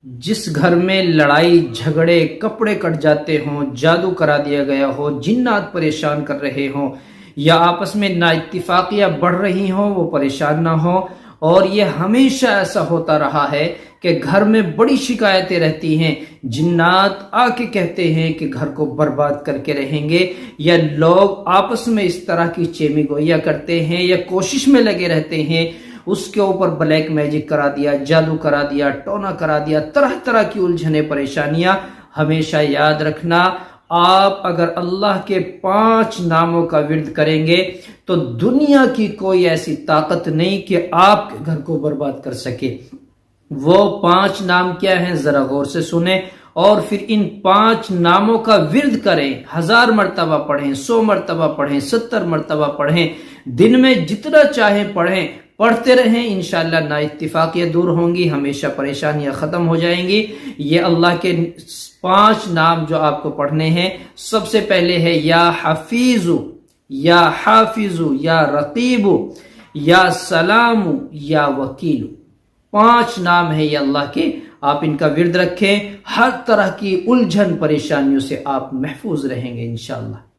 جس گھر میں لڑائی جھگڑے کپڑے کٹ جاتے ہوں، جادو کرا دیا گیا ہو، جنات پریشان کر رہے ہوں، یا آپس میں نا اتفاقیاں بڑھ رہی ہوں، وہ پریشان نہ ہوں۔ اور یہ ہمیشہ ایسا ہوتا رہا ہے کہ گھر میں بڑی شکایتیں رہتی ہیں، جنات آ کے کہتے ہیں کہ گھر کو برباد کر کے رہیں گے، یا لوگ آپس میں اس طرح کی چیمی گوئیاں کرتے ہیں یا کوشش میں لگے رہتے ہیں، اس کے اوپر بلیک میجک کرا دیا، جادو کرا دیا، ٹونا کرا دیا، طرح طرح کی الجھنیں پریشانیاں۔ ہمیشہ یاد رکھنا، آپ اگر اللہ کے 5 ناموں کا ورد کریں گے تو دنیا کی کوئی ایسی طاقت نہیں کہ آپ کے گھر کو برباد کر سکے۔ وہ 5 نام کیا ہیں ذرا غور سے سنیں، اور پھر ان 5 ناموں کا ورد کریں، 1000 مرتبہ پڑھیں، 100 مرتبہ پڑھیں، 70 مرتبہ پڑھیں، دن میں جتنا چاہیں پڑھیں، پڑھتے رہیں، انشاءاللہ نا اتفاقیاں دور ہوں گی، ہمیشہ پریشانیاں ختم ہو جائیں گی۔ یہ اللہ کے 5 نام جو آپ کو پڑھنے ہیں، سب سے پہلے ہے یا حفیظ، یا حافظ، یا رقیب، یا سلام، یا وکیل۔ 5 نام ہے یہ اللہ کے، آپ ان کا ورد رکھیں، ہر طرح کی الجھن پریشانیوں سے آپ محفوظ رہیں گے انشاءاللہ۔